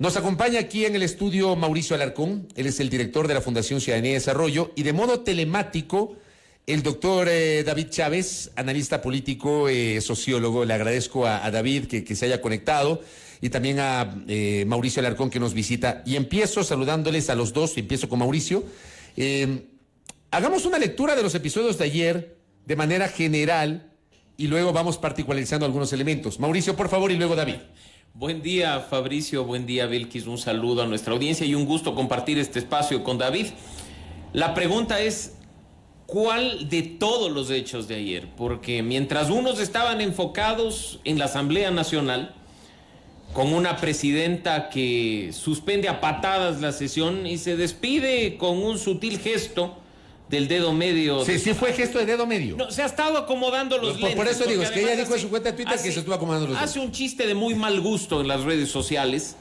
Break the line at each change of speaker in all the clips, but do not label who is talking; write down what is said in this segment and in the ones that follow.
Nos acompaña aquí en el estudio Mauricio Alarcón, él es el director de la Fundación Ciudadanía y Desarrollo, y de modo telemático el doctor David Chávez, analista político, sociólogo. Le agradezco a David que se haya conectado, y también a Mauricio Alarcón, que nos visita. Y empiezo saludándoles a los dos, empiezo con Mauricio. Hagamos una lectura de los episodios de ayer de manera general y luego vamos particularizando algunos elementos. Mauricio, por favor, y luego David.
Buen día, Fabricio, buen día, Belkis, un saludo a nuestra audiencia y un gusto compartir este espacio con David. La pregunta es, ¿cuál de todos los hechos de ayer? Porque mientras unos estaban enfocados en la Asamblea Nacional, con una presidenta que suspende a patadas la sesión y se despide con un sutil gesto del dedo medio.
Sí, sí fue gesto de dedo medio.
No, se ha estado acomodando los lentes.
Por eso digo, es que ella dijo en su cuenta de Twitter que se estuvo acomodando los lentes.
Hace un chiste de muy mal gusto en las redes sociales.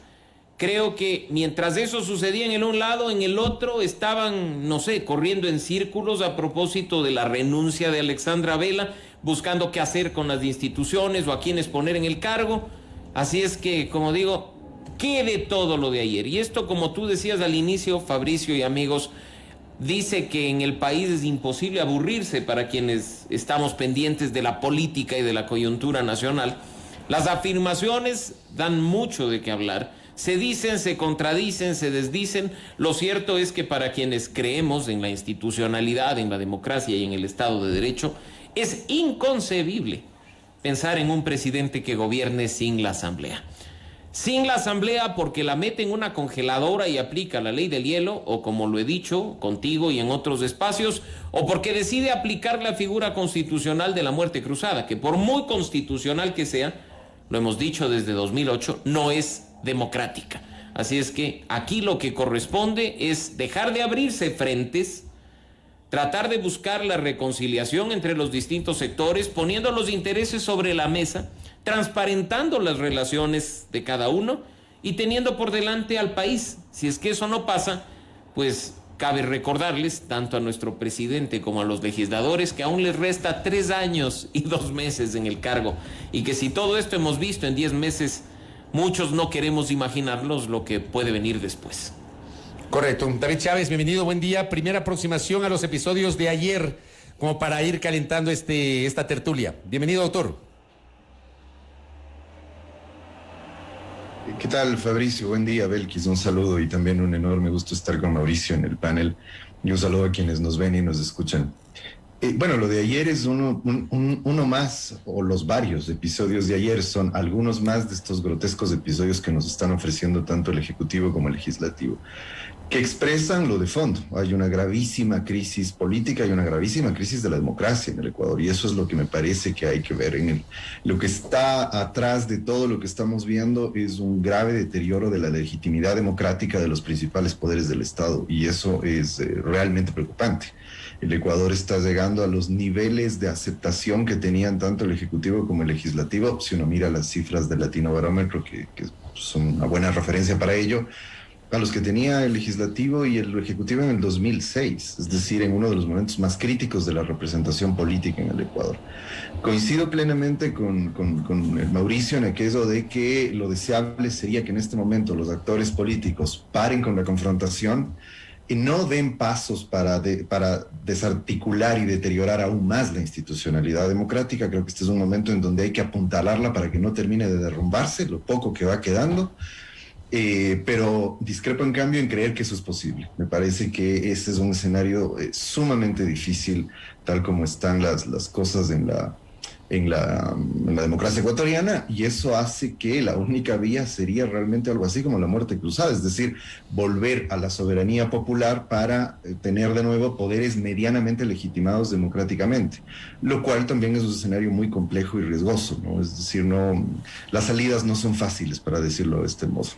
Creo que mientras eso sucedía en el un lado, en el otro estaban, no sé, corriendo en círculos a propósito de la renuncia de Alexandra Vela, buscando qué hacer con las instituciones o a quiénes poner en el cargo. Así es que, como digo, ¿qué de todo lo de ayer? Y esto, como tú decías al inicio, Fabricio y amigos, dice que en el país es imposible aburrirse para quienes estamos pendientes de la política y de la coyuntura nacional. Las afirmaciones dan mucho de qué hablar. Se dicen, se contradicen, se desdicen. Lo cierto es que para quienes creemos en la institucionalidad, en la democracia y en el Estado de Derecho, es inconcebible pensar en un presidente que gobierne sin la Asamblea. Sin la Asamblea porque la mete en una congeladora y aplica la ley del hielo, o como lo he dicho contigo y en otros espacios, o porque decide aplicar la figura constitucional de la muerte cruzada, que por muy constitucional que sea, lo hemos dicho desde 2008, no es democrática. Así es que aquí lo que corresponde es dejar de abrirse frentes, tratar de buscar la reconciliación entre los distintos sectores, poniendo los intereses sobre la mesa, transparentando las relaciones de cada uno y teniendo por delante al país. Si es que eso no pasa, pues cabe recordarles, tanto a nuestro presidente como a los legisladores, que aún les resta 3 años y 2 meses en el cargo, y que si todo esto hemos visto en 10 meses, muchos no queremos imaginarnos lo que puede venir después.
Correcto. David Chávez, bienvenido, buen día. Primera aproximación a los episodios de ayer, como para ir calentando esta tertulia. Bienvenido, doctor.
¿Qué tal, Fabricio? Buen día, Belkis. Un saludo y también un enorme gusto estar con Mauricio en el panel. Y un saludo a quienes nos ven y nos escuchan. Bueno, lo de ayer es uno más, o los varios episodios de ayer son algunos más de estos grotescos episodios que nos están ofreciendo tanto el Ejecutivo como el Legislativo, que expresan lo de fondo. Hay una gravísima crisis política y una gravísima crisis de la democracia en el Ecuador, y eso es lo que me parece que hay que ver. Lo que está atrás de todo lo que estamos viendo es un grave deterioro de la legitimidad democrática de los principales poderes del Estado, y eso es realmente preocupante. El Ecuador está llegando a los niveles de aceptación que tenían tanto el Ejecutivo como el Legislativo. Si uno mira las cifras del Latinobarómetro, que son una buena referencia para ello, a los que tenía el Legislativo y el Ejecutivo en el 2006, es decir, en uno de los momentos más críticos de la representación política en el Ecuador. Coincido plenamente con el Mauricio en aquello de que lo deseable sería que en este momento los actores políticos paren con la confrontación y no den pasos para desarticular y deteriorar aún más la institucionalidad democrática. Creo que este es un momento en donde hay que apuntalarla para que no termine de derrumbarse lo poco que va quedando. Pero discrepo en cambio en creer que eso es posible. Me parece que ese es un escenario sumamente difícil, tal como están las cosas en la democracia ecuatoriana, y eso hace que la única vía sería realmente algo así como la muerte cruzada, es decir, volver a la soberanía popular para tener de nuevo poderes medianamente legitimados democráticamente, lo cual también es un escenario muy complejo y riesgoso, ¿no? Es decir, las salidas no son fáciles, para decirlo de este modo.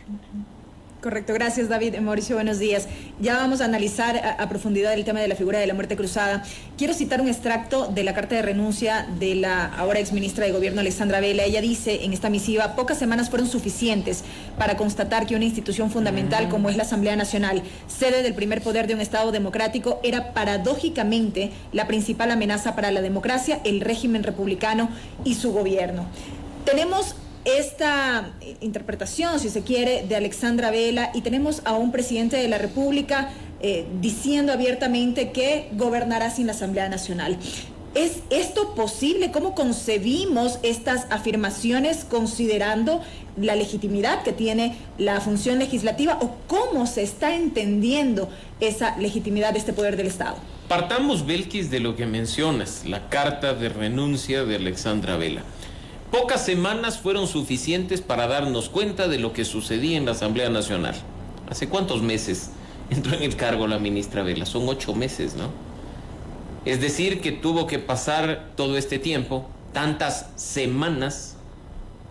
Correcto, gracias David. Mauricio, buenos días. Ya vamos a analizar a profundidad el tema de la figura de la muerte cruzada. Quiero citar un extracto de la carta de renuncia de la ahora exministra de Gobierno Alexandra Vela. Ella dice en esta misiva: pocas semanas fueron suficientes para constatar que una institución fundamental como es la Asamblea Nacional, sede del primer poder de un Estado democrático, era paradójicamente la principal amenaza para la democracia, el régimen republicano y su gobierno. Tenemos esta interpretación, si se quiere, de Alexandra Vela, y tenemos a un presidente de la República diciendo abiertamente que gobernará sin la Asamblea Nacional. ¿Es esto posible? ¿Cómo concebimos estas afirmaciones considerando la legitimidad que tiene la función legislativa, o cómo se está entendiendo esa legitimidad de este poder del Estado?
Partamos, Belkis, de lo que mencionas, la carta de renuncia de Alexandra Vela. Pocas semanas fueron suficientes para darnos cuenta de lo que sucedía en la Asamblea Nacional. ¿Hace cuántos meses entró en el cargo la ministra Vela? Son 8 meses, ¿no? Es decir, que tuvo que pasar todo este tiempo, tantas semanas,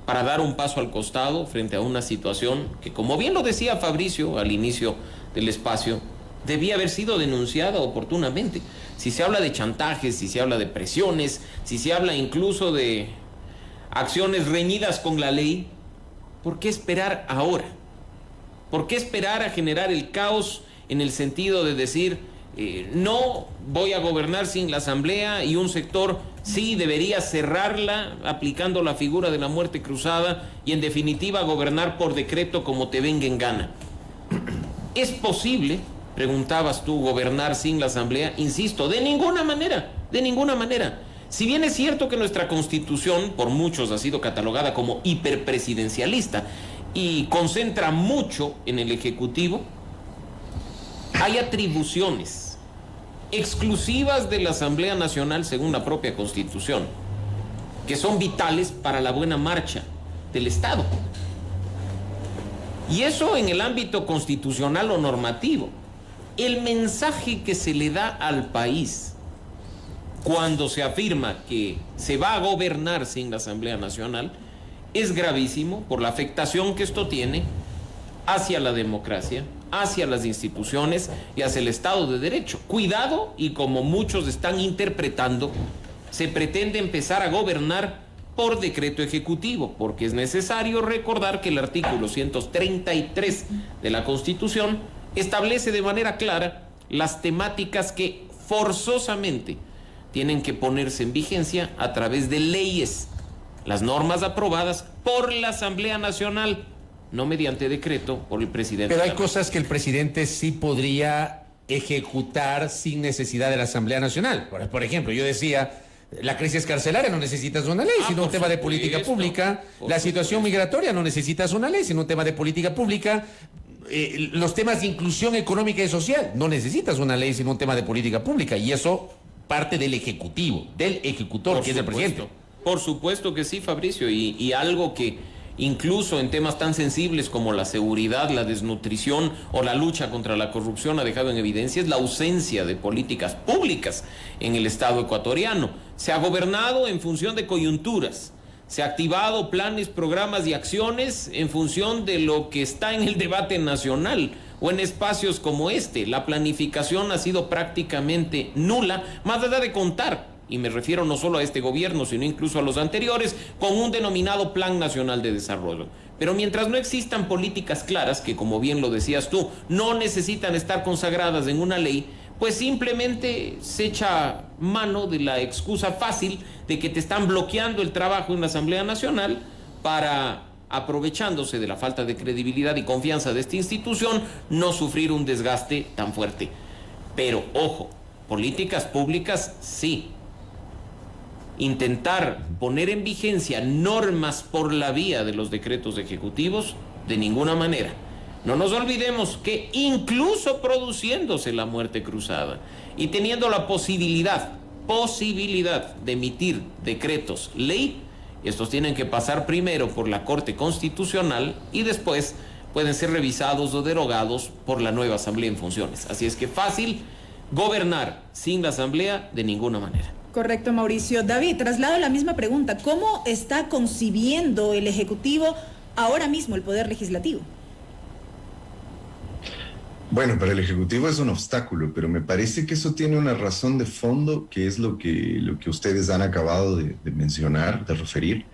para dar un paso al costado frente a una situación que, como bien lo decía Fabricio al inicio del espacio, debía haber sido denunciada oportunamente. Si se habla de chantajes, si se habla de presiones, si se habla incluso de acciones reñidas con la ley, ¿por qué esperar ahora? ¿Por qué esperar a generar el caos en el sentido de decir no voy a gobernar sin la Asamblea, y un sector sí debería cerrarla aplicando la figura de la muerte cruzada y en definitiva gobernar por decreto como te venga en gana? ¿Es posible, preguntabas tú, gobernar sin la Asamblea? Insisto, de ninguna manera, de ninguna manera. Si bien es cierto que nuestra Constitución por muchos ha sido catalogada como hiperpresidencialista y concentra mucho en el Ejecutivo, hay atribuciones exclusivas de la Asamblea Nacional según la propia Constitución, que son vitales para la buena marcha del Estado. Y eso en el ámbito constitucional o normativo. El mensaje que se le da al país cuando se afirma que se va a gobernar sin la Asamblea Nacional es gravísimo por la afectación que esto tiene hacia la democracia, hacia las instituciones y hacia el Estado de Derecho. Cuidado, y como muchos están interpretando, se pretende empezar a gobernar por decreto ejecutivo, porque es necesario recordar que el artículo 133 de la Constitución establece de manera clara las temáticas que forzosamente tienen que ponerse en vigencia a través de leyes, las normas aprobadas por la Asamblea Nacional, no mediante decreto por el presidente.
Pero hay cosas que el presidente sí podría ejecutar sin necesidad de la Asamblea Nacional. Por ejemplo, yo decía, la crisis carcelaria no necesitas una ley, sino un tema de política pública. La situación migratoria no necesitas una ley, sino un tema de política pública. Los temas de inclusión económica y social no necesitas una ley, sino un tema de política pública. Y eso parte del Ejecutivo, del ejecutor, que es el presidente.
Por supuesto que sí, Fabricio, y algo que incluso en temas tan sensibles como la seguridad, la desnutrición o la lucha contra la corrupción ha dejado en evidencia es la ausencia de políticas públicas en el Estado ecuatoriano. Se ha gobernado en función de coyunturas, se ha activado planes, programas y acciones en función de lo que está en el debate nacional o en espacios como este. La planificación ha sido prácticamente nula, más allá de contar, y me refiero no solo a este gobierno, sino incluso a los anteriores, con un denominado Plan Nacional de Desarrollo. Pero mientras no existan políticas claras, que como bien lo decías tú, no necesitan estar consagradas en una ley, pues simplemente se echa mano de la excusa fácil de que te están bloqueando el trabajo en la Asamblea Nacional para, aprovechándose de la falta de credibilidad y confianza de esta institución, no sufrir un desgaste tan fuerte. Pero, ojo, políticas públicas sí. Intentar poner en vigencia normas por la vía de los decretos ejecutivos, de ninguna manera. No nos olvidemos que incluso produciéndose la muerte cruzada y teniendo la posibilidad de emitir decretos ley, estos tienen que pasar primero por la Corte Constitucional y después pueden ser revisados o derogados por la nueva Asamblea en funciones. Así es que fácil gobernar sin la Asamblea de ninguna manera.
Correcto, Mauricio. David, traslado la misma pregunta. ¿Cómo está concibiendo el Ejecutivo ahora mismo el Poder Legislativo?
Bueno, para el Ejecutivo es un obstáculo, pero me parece que eso tiene una razón de fondo, que es lo que ustedes han acabado de mencionar, de referir,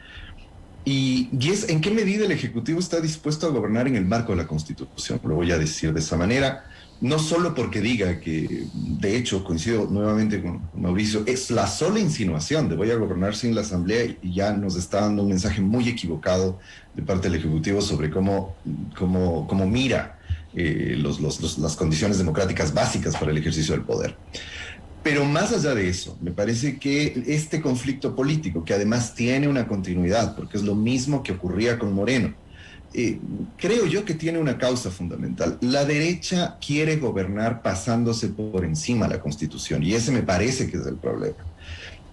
y es en qué medida el Ejecutivo está dispuesto a gobernar en el marco de la Constitución. Lo voy a decir de esa manera. no solo porque diga que, de hecho, coincido nuevamente con Mauricio, es la sola insinuación de voy a gobernar sin la Asamblea y ya nos está dando un mensaje muy equivocado de parte del Ejecutivo sobre cómo mira las condiciones democráticas básicas para el ejercicio del poder. Pero más allá de eso, me parece que este conflicto político, que además tiene una continuidad, porque es lo mismo que ocurría con Moreno, creo yo que tiene una causa fundamental. La derecha quiere gobernar pasándose por encima de la Constitución, y ese me parece que es el problema.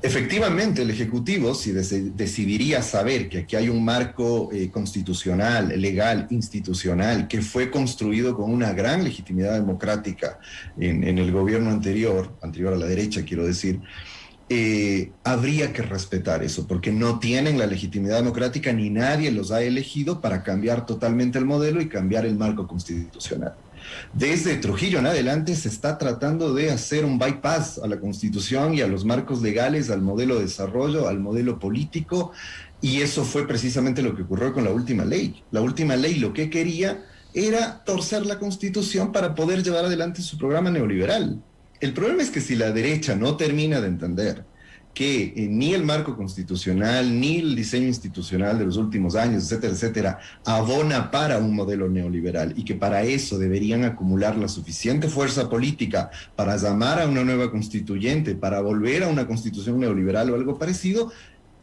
Efectivamente, el Ejecutivo, si decidiría saber que aquí hay un marco constitucional, legal, institucional, que fue construido con una gran legitimidad democrática en el gobierno anterior a la derecha, quiero decir, habría que respetar eso, porque no tienen la legitimidad democrática ni nadie los ha elegido para cambiar totalmente el modelo y cambiar el marco constitucional. Desde Trujillo en adelante se está tratando de hacer un bypass a la Constitución y a los marcos legales, al modelo de desarrollo, al modelo político, y eso fue precisamente lo que ocurrió con la última ley. La última ley lo que quería era torcer la Constitución para poder llevar adelante su programa neoliberal. El problema es que si la derecha no termina de entender que ni el marco constitucional, ni el diseño institucional de los últimos años, etcétera, etcétera, abona para un modelo neoliberal y que para eso deberían acumular la suficiente fuerza política para llamar a una nueva constituyente, para volver a una constitución neoliberal o algo parecido,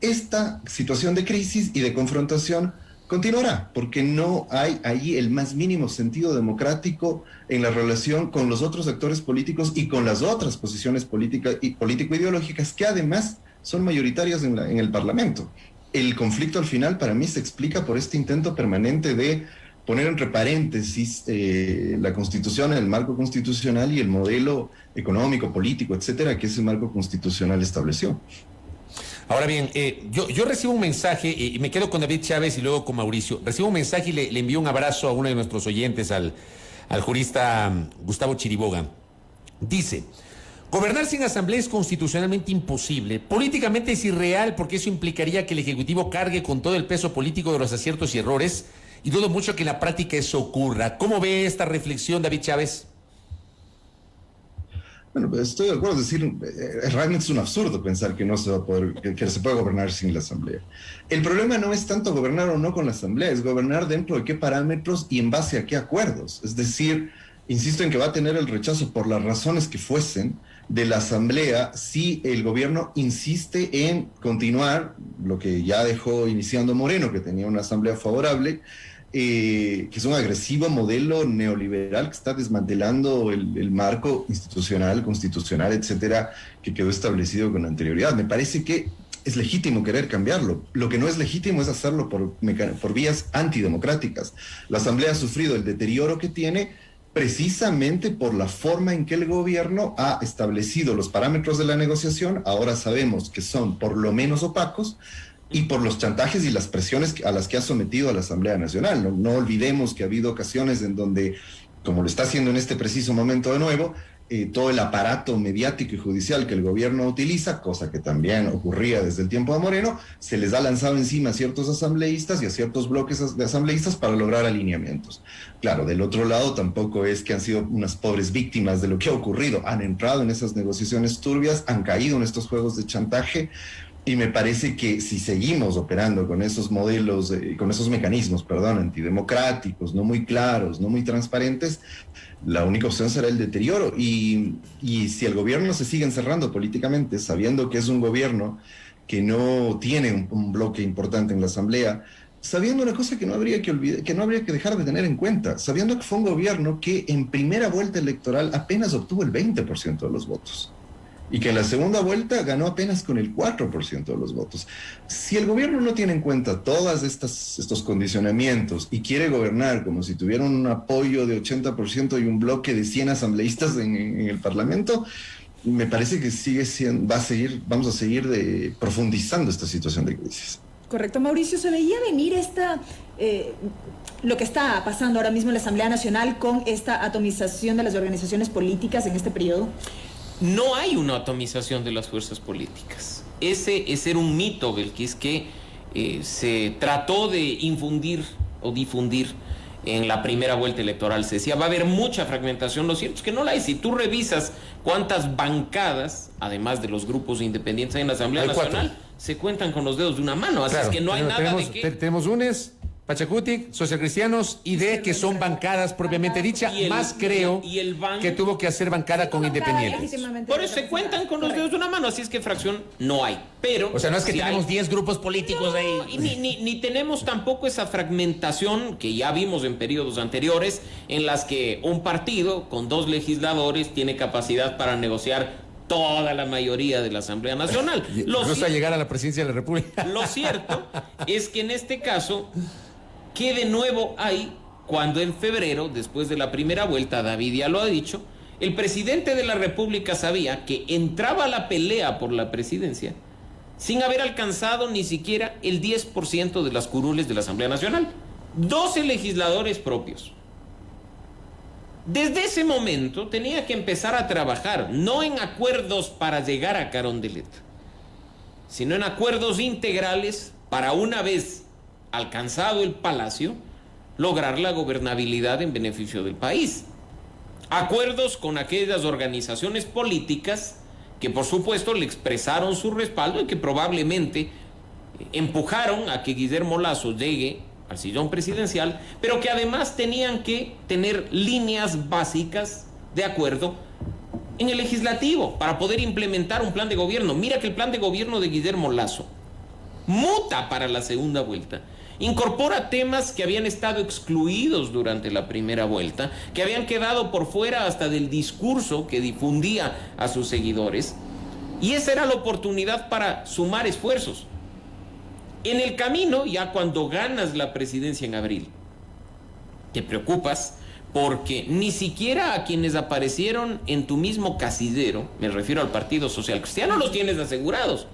esta situación de crisis y de confrontación continuará, porque no hay allí el más mínimo sentido democrático en la relación con los otros actores políticos y con las otras posiciones políticas y político-ideológicas que además son mayoritarias en el Parlamento. El conflicto al final para mí se explica por este intento permanente de poner entre paréntesis la Constitución, el marco constitucional y el modelo económico, político, etcétera, que ese marco constitucional estableció.
Ahora bien, yo recibo un mensaje, y me quedo con David Chávez y luego con Mauricio. Recibo un mensaje y le envío un abrazo a uno de nuestros oyentes, al jurista Gustavo Chiriboga. Dice: gobernar sin asamblea es constitucionalmente imposible. Políticamente es irreal porque eso implicaría que el Ejecutivo cargue con todo el peso político de los aciertos y errores, y dudo mucho que en la práctica eso ocurra. ¿Cómo ve esta reflexión, David Chávez?
Bueno, pues estoy de acuerdo, es decir, realmente es un absurdo pensar que no se va a poder, que se puede gobernar sin la Asamblea. El problema no es tanto gobernar o no con la Asamblea, es gobernar dentro de qué parámetros y en base a qué acuerdos. Es decir, insisto en que va a tener el rechazo por las razones que fuesen de la Asamblea si el gobierno insiste en continuar lo que ya dejó iniciando Moreno, que tenía una Asamblea favorable, que es un agresivo modelo neoliberal que está desmantelando el marco institucional, constitucional, etcétera, que quedó establecido con anterioridad. Me parece que es legítimo querer cambiarlo. Lo que no es legítimo es hacerlo por vías antidemocráticas. La Asamblea ha sufrido el deterioro que tiene precisamente por la forma en que el gobierno ha establecido los parámetros de la negociación. Ahora sabemos que son por lo menos opacos, y por los chantajes y las presiones a las que ha sometido a la Asamblea Nacional. No olvidemos que ha habido ocasiones en donde, como lo está haciendo en este preciso momento de nuevo, todo el aparato mediático y judicial que el gobierno utiliza, cosa que también ocurría desde el tiempo de Moreno, se les ha lanzado encima a ciertos asambleístas y a ciertos bloques de asambleístas para lograr alineamientos. Claro, del otro lado tampoco es que han sido unas pobres víctimas de lo que ha ocurrido, han entrado en esas negociaciones turbias, han caído en estos juegos de chantaje. Y me parece que si seguimos operando con esos modelos, con esos mecanismos, antidemocráticos, no muy claros, no muy transparentes, la única opción será el deterioro. Y si el gobierno se sigue encerrando políticamente, sabiendo que es un gobierno que no tiene un bloque importante en la Asamblea, sabiendo una cosa que no habría que olvidar, que no habría que dejar de tener en cuenta, sabiendo que fue un gobierno que en primera vuelta electoral apenas obtuvo el 20% de los votos. Y que en la segunda vuelta ganó apenas con el 4% de los votos. Si el gobierno no tiene en cuenta todos estos condicionamientos y quiere gobernar como si tuviera un apoyo de 80% y un bloque de 100 asambleístas en el Parlamento, me parece que vamos a seguir profundizando esta situación de crisis.
Correcto, Mauricio. ¿Se veía venir lo que está pasando ahora mismo en la Asamblea Nacional con esta atomización de las organizaciones políticas en este periodo?
No hay una atomización de las fuerzas políticas. Ese era un mito, Belkis, que se trató de infundir o difundir en la primera vuelta electoral se decía, va a haber mucha fragmentación. Lo cierto es que no la hay. Si tú revisas cuántas bancadas, además de los grupos independientes hay en la Asamblea Nacional, se cuentan con los dedos de una mano. Así es que no hay nada de que...
Tenemos UNES, Pachacutic, Socialcristianos y D, que son bancadas propiamente dicha, más creo que tuvo que hacer bancada con independientes.
Por eso se cuentan con los dedos de una mano, así es que fracción no hay. Pero,
o sea, no es que tenemos 10 grupos políticos ahí.
Ni tenemos tampoco esa fragmentación que ya vimos en periodos anteriores, en las que un partido con 2 legisladores tiene capacidad para negociar toda la mayoría de la Asamblea Nacional.
Incluso a llegar a la presidencia de la República.
Lo cierto es que en este caso, ¿qué de nuevo hay cuando en febrero, después de la primera vuelta, David ya lo ha dicho, el presidente de la República sabía que entraba a la pelea por la presidencia sin haber alcanzado ni siquiera el 10% de las curules de la Asamblea Nacional? 12 legisladores propios. Desde ese momento tenía que empezar a trabajar, no en acuerdos para llegar a Carondelet, sino en acuerdos integrales para, una vez alcanzado el palacio, lograr la gobernabilidad en beneficio del país. Acuerdos con aquellas organizaciones políticas que por supuesto le expresaron su respaldo y que probablemente empujaron a que Guillermo Lasso llegue al sillón presidencial, pero que además tenían que tener líneas básicas de acuerdo en el legislativo para poder implementar un plan de gobierno. Mira que el plan de gobierno de Guillermo Lasso muta para la segunda vuelta. Incorpora temas que habían estado excluidos durante la primera vuelta, que habían quedado por fuera hasta del discurso que difundía a sus seguidores. Y esa era la oportunidad para sumar esfuerzos. En el camino, ya cuando ganas la presidencia en abril, te preocupas porque ni siquiera a quienes aparecieron en tu mismo casillero, me refiero al Partido Social Cristiano, los tienes asegurados.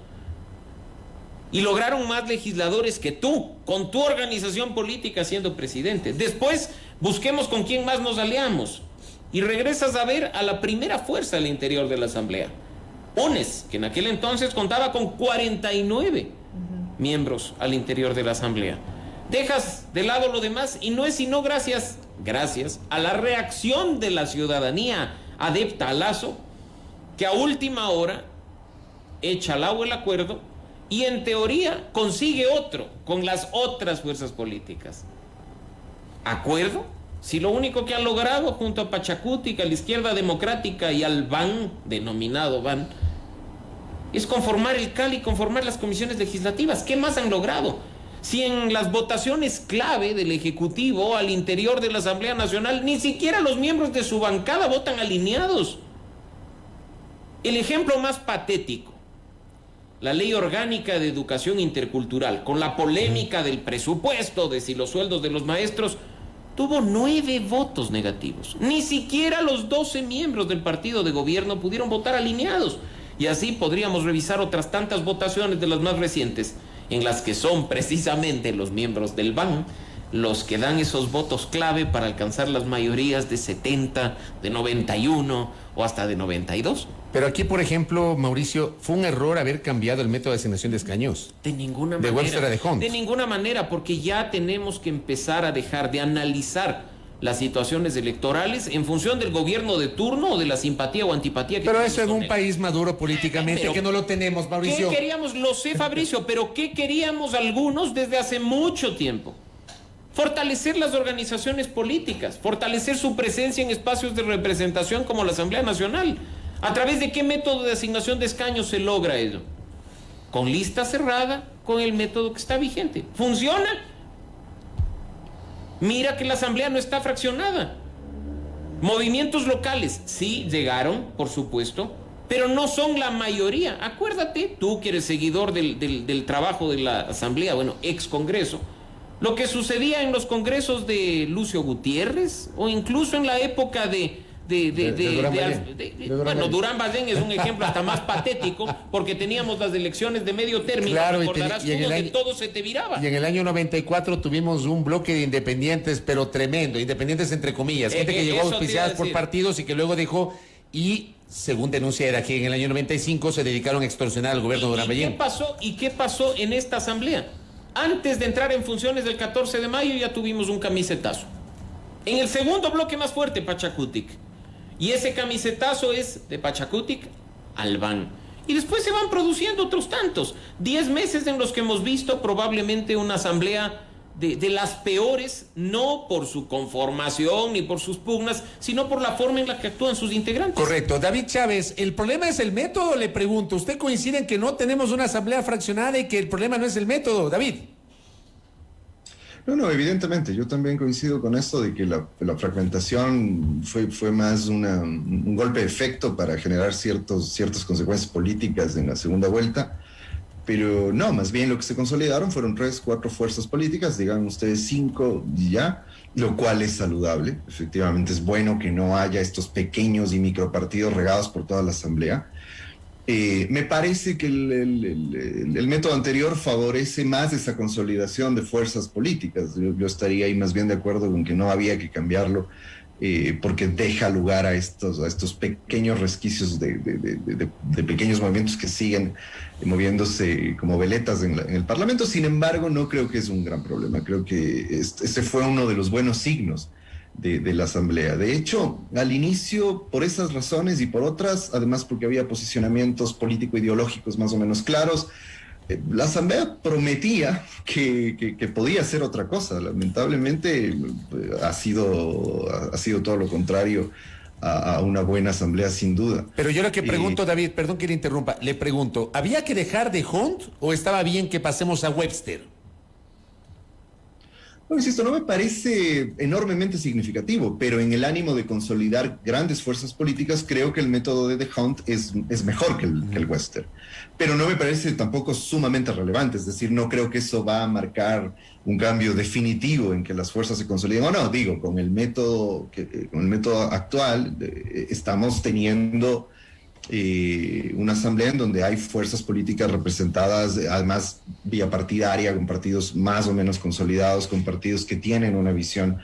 Y lograron más legisladores que tú, con tu organización política siendo presidente. Después, busquemos con quién más nos aliamos. Y regresas a ver a la primera fuerza al interior de la Asamblea. UNES, que en aquel entonces contaba con 49 miembros al interior de la Asamblea. Dejas de lado lo demás y no es sino gracias a la reacción de la ciudadanía adepta a Lasso, que a última hora echa al agua el acuerdo y en teoría consigue otro con las otras fuerzas políticas. ¿Acuerdo? Si lo único que han logrado junto a Pachacutic, a la Izquierda Democrática y al BAN, denominado BAN, es conformar el CAL y conformar las comisiones legislativas. ¿Qué más han logrado? Si en las votaciones clave del Ejecutivo al interior de la Asamblea Nacional ni siquiera los miembros de su bancada votan alineados. El ejemplo más patético: la Ley Orgánica de Educación Intercultural, con la polémica del presupuesto, de si los sueldos de los maestros, tuvo 9 votos negativos. Ni siquiera los 12 miembros del partido de gobierno pudieron votar alineados. Y así podríamos revisar otras tantas votaciones de las más recientes, en las que son precisamente los miembros del BAN los que dan esos votos clave para alcanzar las mayorías de 70, de 91 o hasta de 92.
Pero aquí, por ejemplo, Mauricio, fue un error haber cambiado el método de asignación de escaños.
De ninguna manera.
De Webster a de Hunt.
De ninguna manera, porque ya tenemos que empezar a dejar de analizar las situaciones electorales en función del gobierno de turno o de la simpatía o antipatía que
pero eso en un
él.
país maduro políticamente,
Pero,
que no lo tenemos, Mauricio.
¿qué queríamos? Lo sé, Fabricio, pero ¿qué queríamos algunos desde hace mucho tiempo? Fortalecer las organizaciones políticas, fortalecer su presencia en espacios de representación como la Asamblea Nacional. ¿A través de qué método de asignación de escaños se logra ello? Con lista cerrada, con el método que está vigente. ¿Funciona? Mira que la Asamblea no está fraccionada. Movimientos locales, sí, llegaron, por supuesto, pero no son la mayoría. Acuérdate, tú que eres seguidor del trabajo de la Asamblea, bueno, ex Congreso, lo que sucedía en los congresos de Lucio Gutiérrez o incluso en la época bueno, Durán Ballén es un ejemplo hasta más patético porque teníamos las elecciones de medio término.
Claro,
recordarás tú, donde todo se te viraba.
Y en el año 94 tuvimos un bloque de independientes, pero tremendo, independientes entre comillas, gente que llegó auspiciadas por partidos y que luego dejó, y según denuncia era que en el año 95 se dedicaron a extorsionar al gobierno de Durán Ballén.
¿Y qué pasó en esta asamblea? Antes de entrar en funciones del 14 de mayo ya tuvimos un camisetazo. En el segundo bloque más fuerte, Pachacutic. Y ese camisetazo es de Pachacutic al van. Y después se van produciendo otros tantos. 10 meses en los que hemos visto probablemente una asamblea de las peores, no por su conformación ni por sus pugnas, sino por la forma en la que actúan sus integrantes.
Correcto. David Chávez, ¿el problema es el método? Le pregunto. ¿Usted coincide en que no tenemos una asamblea fraccionada y que el problema no es el método, David?
No, evidentemente, yo también coincido con esto de que la fragmentación fue más un golpe de efecto para generar ciertas consecuencias políticas en la segunda vuelta, pero no, más bien lo que se consolidaron fueron 3, 4 fuerzas políticas, digan ustedes 5 y ya, lo cual es saludable. Efectivamente es bueno que no haya estos pequeños y micropartidos regados por toda la asamblea. Me parece que el método anterior favorece más esa consolidación de fuerzas políticas. Yo estaría ahí más bien de acuerdo con que no había que cambiarlo, porque deja lugar a estos pequeños resquicios de pequeños movimientos que siguen moviéndose como veletas en el Parlamento. Sin embargo, no creo que es un gran problema. Creo que ese fue uno de los buenos signos de la Asamblea. De hecho, al inicio, por esas razones y por otras, además porque había posicionamientos político-ideológicos más o menos claros, la Asamblea prometía que podía ser otra cosa. Lamentablemente ha sido todo lo contrario a una buena Asamblea, sin duda.
Pero yo lo que pregunto, David, perdón que le interrumpa, le pregunto, ¿había que dejar de Hunt o estaba bien que pasemos a Webster?
No, insisto, no me parece enormemente significativo, pero en el ánimo de consolidar grandes fuerzas políticas, creo que el método de The Hunt es mejor que el Webster. Pero no me parece tampoco sumamente relevante, es decir, no creo que eso va a marcar un cambio definitivo en que las fuerzas se consoliden o no. Digo, con el método actual estamos teniendo una asamblea en donde hay fuerzas políticas representadas, además vía partidaria, con partidos más o menos consolidados, con partidos que tienen una visión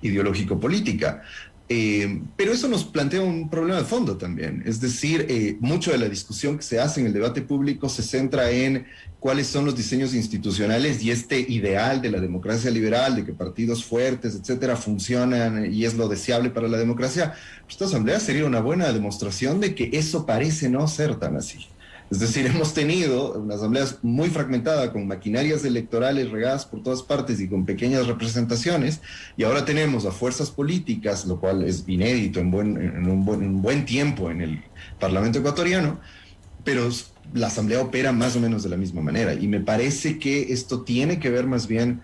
ideológico-política. Pero eso nos plantea un problema de fondo también. Es decir, mucho de la discusión que se hace en el debate público se centra en cuáles son los diseños institucionales y este ideal de la democracia liberal, de que partidos fuertes, etcétera, funcionan y es lo deseable para la democracia. Esta asamblea sería una buena demostración de que eso parece no ser tan así. Es decir, hemos tenido una asamblea muy fragmentada, con maquinarias electorales regadas por todas partes y con pequeñas representaciones, y ahora tenemos a fuerzas políticas, lo cual es inédito en un buen tiempo en el Parlamento ecuatoriano, pero la asamblea opera más o menos de la misma manera, y me parece que esto tiene que ver más bien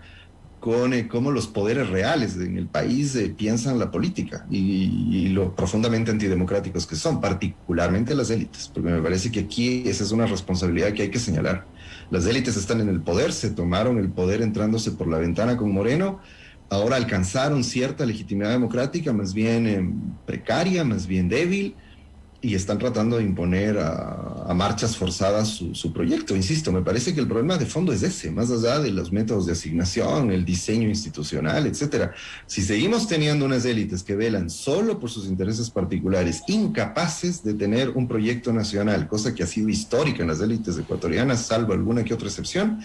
con cómo los poderes reales en el país piensan la política y lo profundamente antidemocráticos que son, particularmente las élites, porque me parece que aquí esa es una responsabilidad que hay que señalar. Las élites están en el poder, se tomaron el poder entrándose por la ventana con Moreno, ahora alcanzaron cierta legitimidad democrática, más bien precaria, más bien débil, y están tratando de imponer a marchas forzadas su proyecto. Insisto, me parece que el problema de fondo es ese, más allá de los métodos de asignación, el diseño institucional, etcétera. Si seguimos teniendo unas élites que velan solo por sus intereses particulares, incapaces de tener un proyecto nacional, cosa que ha sido histórica en las élites ecuatorianas, salvo alguna que otra excepción,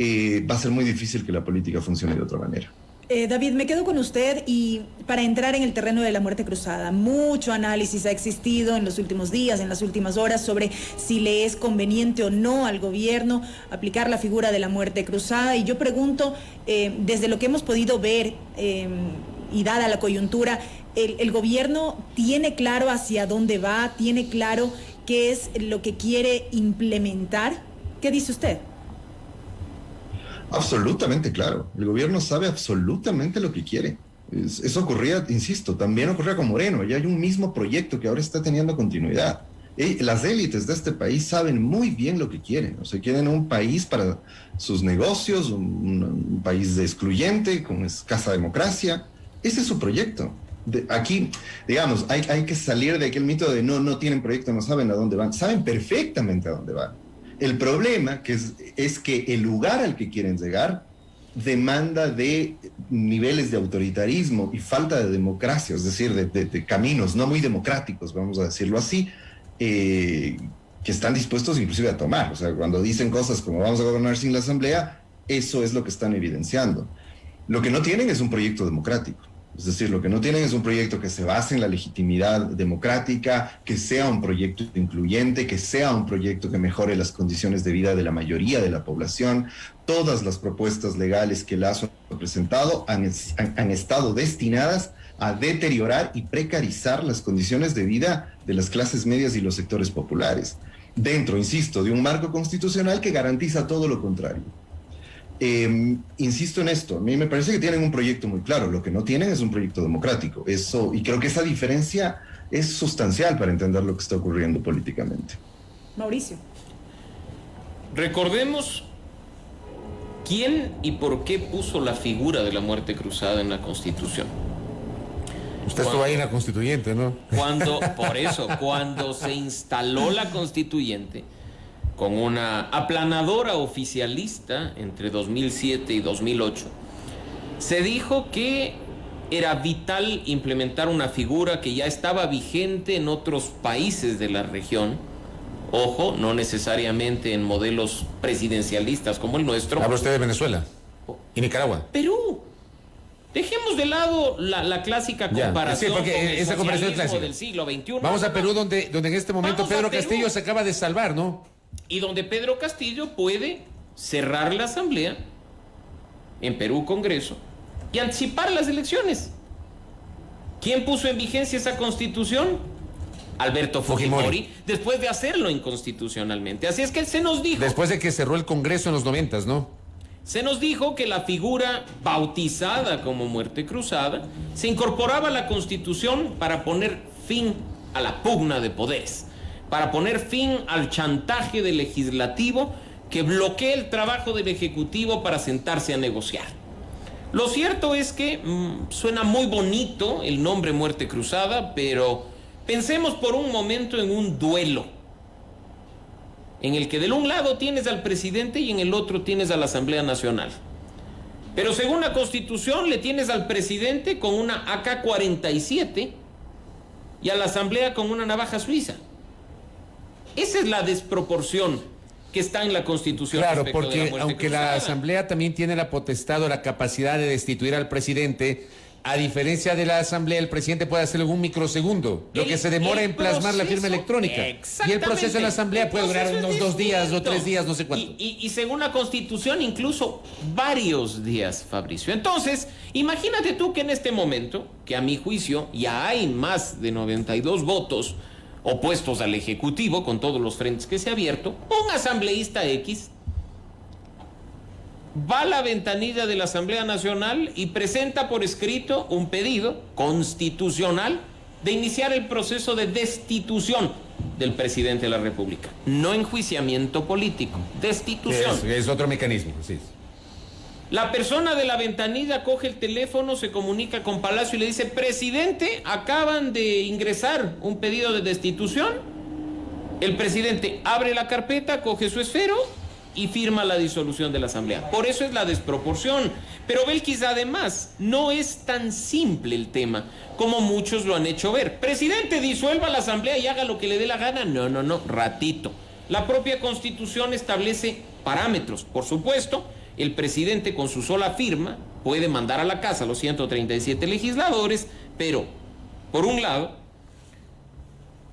va a ser muy difícil que la política funcione de otra manera.
David, me quedo con usted y para entrar en el terreno de la muerte cruzada, mucho análisis ha existido en los últimos días, en las últimas horas, sobre si le es conveniente o no al gobierno aplicar la figura de la muerte cruzada. Y yo pregunto, desde lo que hemos podido ver y dada la coyuntura, ¿el gobierno tiene claro hacia dónde va? ¿Tiene claro qué es lo que quiere implementar? ¿Qué dice usted?
Absolutamente claro. El gobierno sabe absolutamente lo que quiere. Eso ocurría, insisto, también ocurría con Moreno. Ya hay un mismo proyecto que ahora está teniendo continuidad. Las élites de este país saben muy bien lo que quieren. O sea, quieren un país para sus negocios, un país excluyente, con escasa democracia. Ese es su proyecto. Aquí, digamos, hay que salir de aquel mito de no tienen proyecto, no saben a dónde van. Saben perfectamente a dónde van. El problema es que el lugar al que quieren llegar demanda de niveles de autoritarismo y falta de democracia, es decir, de caminos no muy democráticos, vamos a decirlo así, que están dispuestos inclusive a tomar. O sea, cuando dicen cosas como vamos a gobernar sin la asamblea, eso es lo que están evidenciando. Lo que no tienen es un proyecto democrático. Es decir, lo que no tienen es un proyecto que se base en la legitimidad democrática, que sea un proyecto incluyente, que sea un proyecto que mejore las condiciones de vida de la mayoría de la población. Todas las propuestas legales que Lazo ha presentado han estado destinadas a deteriorar y precarizar las condiciones de vida de las clases medias y los sectores populares, dentro, insisto, de un marco constitucional que garantiza todo lo contrario. Insisto en esto, a mí me parece que tienen un proyecto muy claro, lo que no tienen es un proyecto democrático, eso, y creo que esa diferencia es sustancial para entender lo que está ocurriendo políticamente.
Mauricio.
Recordemos quién y por qué puso la figura de la muerte cruzada en la Constitución.
Usted estuvo ahí en la Constituyente, ¿no?
Cuando se instaló la Constituyente, con una aplanadora oficialista entre 2007 y 2008, se dijo que era vital implementar una figura que ya estaba vigente en otros países de la región. Ojo, no necesariamente en modelos presidencialistas como el nuestro.
Habla usted de Venezuela y Nicaragua.
Perú. Dejemos de lado la clásica comparación,
sí, porque
con el
esa comparación
socialismo
clásica
del siglo XXI.
Vamos a Perú, donde en este momento Pedro Castillo se acaba de salvar, ¿no?
Y donde Pedro Castillo puede cerrar la asamblea en Perú Congreso y anticipar las elecciones. ¿Quién puso en vigencia esa constitución? Alberto Fujimori, después de hacerlo inconstitucionalmente. Así es que se nos dijo...
Después de que cerró el Congreso en los 90, ¿no?
Se nos dijo que la figura bautizada como muerte cruzada se incorporaba a la Constitución para poner fin a la pugna de poderes, para poner fin al chantaje del legislativo que bloquea el trabajo del ejecutivo para sentarse a negociar. Lo cierto es que suena muy bonito el nombre muerte cruzada, pero pensemos por un momento en un duelo en el que del un lado tienes al presidente y en el otro tienes a la Asamblea Nacional. Pero según la Constitución le tienes al presidente con una AK-47 y a la Asamblea con una navaja suiza. Esa es la desproporción que está en la Constitución.
Claro,
respecto de
porque
la muerte
aunque
cruzada.
la Asamblea también tiene la potestad o la capacidad de destituir al presidente, a diferencia de la Asamblea, el presidente puede hacerlo en un microsegundo, lo que se demora en plasmar la firma electrónica. Y el proceso en la Asamblea puede durar unos 2 días o 3 días, no sé cuánto.
Y según la Constitución, incluso varios días, Fabricio. Entonces, imagínate tú que en este momento, que a mi juicio ya hay más de 92 votos opuestos al Ejecutivo, con todos los frentes que se ha abierto, un asambleísta X va a la ventanilla de la Asamblea Nacional y presenta por escrito un pedido constitucional de iniciar el proceso de destitución del presidente de la República. No enjuiciamiento político, destitución.
Es otro mecanismo, sí.
La persona de la ventanilla coge el teléfono, se comunica con Palacio y le dice: presidente, acaban de ingresar un pedido de destitución. El presidente abre la carpeta, coge su esfero y firma la disolución de la Asamblea. Por eso es la desproporción. Pero Belkis, además, no es tan simple el tema como muchos lo han hecho ver. Presidente, disuelva la Asamblea y haga lo que le dé la gana. No, ratito. La propia Constitución establece parámetros. Por supuesto, el presidente con su sola firma puede mandar a la casa a los 137 legisladores, pero, por un lado,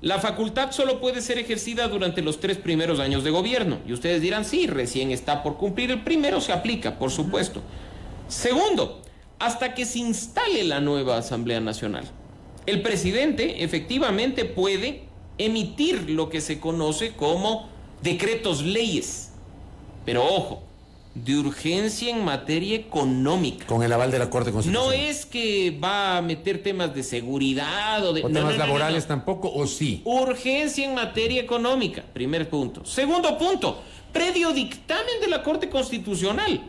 la facultad solo puede ser ejercida durante los 3 primeros años de gobierno. Y ustedes dirán, sí, recién está por cumplir el primero, se aplica, por supuesto. Segundo, hasta que se instale la nueva Asamblea Nacional. El presidente efectivamente puede emitir lo que se conoce como decretos leyes. Pero ojo, de urgencia en materia económica.
Con el aval de la Corte Constitucional.
No es que va a meter temas de seguridad o de...
O temas laborales tampoco, ¿o sí?
Urgencia en materia económica, primer punto. Segundo punto, previo dictamen de la Corte Constitucional.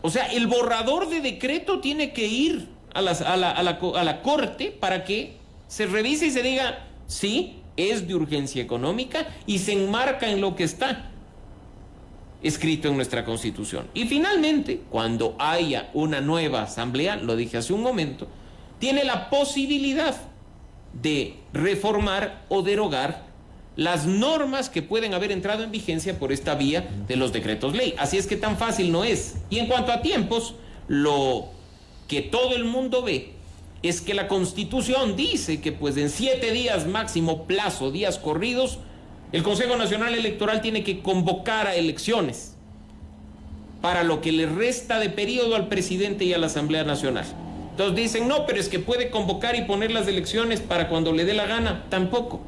O sea, el borrador de decreto tiene que ir a la Corte para que se revise y se diga, sí, es de urgencia económica y se enmarca en lo que está escrito en nuestra Constitución. Y finalmente, cuando haya una nueva asamblea, lo dije hace un momento, tiene la posibilidad de reformar o derogar las normas que pueden haber entrado en vigencia por esta vía de los decretos ley. Así es que tan fácil no es. Y en cuanto a tiempos, lo que todo el mundo ve es que la Constitución dice que pues en 7 días máximo plazo, días corridos, el Consejo Nacional Electoral tiene que convocar a elecciones para lo que le resta de periodo al presidente y a la Asamblea Nacional. Entonces dicen, no, pero es que puede convocar y poner las elecciones para cuando le dé la gana. Tampoco,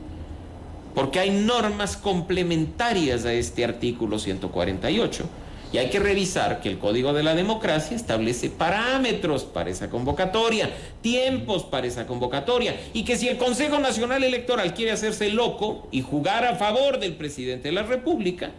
porque hay normas complementarias a este artículo 148. Y hay que revisar que el Código de la Democracia establece parámetros para esa convocatoria, tiempos para esa convocatoria, y que si el Consejo Nacional Electoral quiere hacerse loco y jugar a favor del presidente de la República,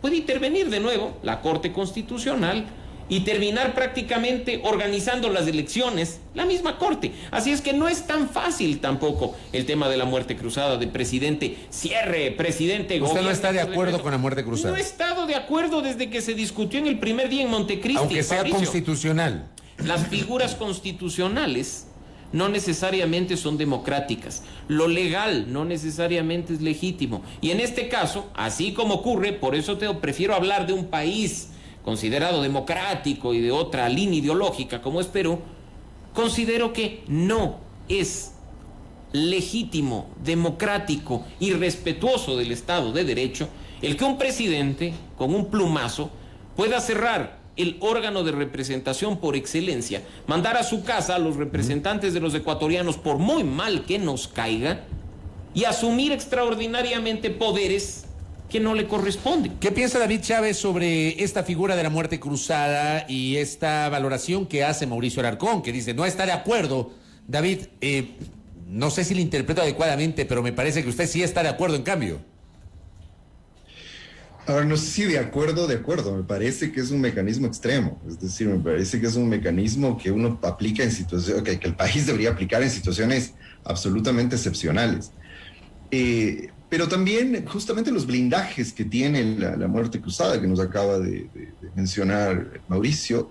puede intervenir de nuevo la Corte Constitucional y terminar prácticamente organizando las elecciones la misma Corte. Así es que no es tan fácil tampoco el tema de la muerte cruzada de presidente. Cierre, presidente.
¿Usted no está de acuerdo con la muerte cruzada?
No he estado de acuerdo desde que se discutió en el primer día en Montecristi.
Aunque sea
Fabricio.
Constitucional.
Las figuras constitucionales no necesariamente son democráticas. Lo legal no necesariamente es legítimo. Y en este caso, así como ocurre, por eso prefiero hablar de un país considerado democrático y de otra línea ideológica como es Perú, considero que no es legítimo, democrático y respetuoso del Estado de Derecho el que un presidente con un plumazo pueda cerrar el órgano de representación por excelencia, mandar a su casa a los representantes de los ecuatorianos por muy mal que nos caiga y asumir extraordinariamente poderes que no le corresponden.
¿Qué piensa David Chávez sobre esta figura de la muerte cruzada y esta valoración que hace Mauricio Alarcón, que dice no está de acuerdo? David, no sé si le interpreto adecuadamente, pero me parece que usted sí está de acuerdo en cambio.
Ahora, no sé si de acuerdo, me parece que es un mecanismo extremo, es decir, me parece que es un mecanismo que uno aplica en situaciones, que el país debería aplicar en situaciones absolutamente excepcionales. Pero también justamente los blindajes que tiene la muerte cruzada que nos acaba de mencionar Mauricio,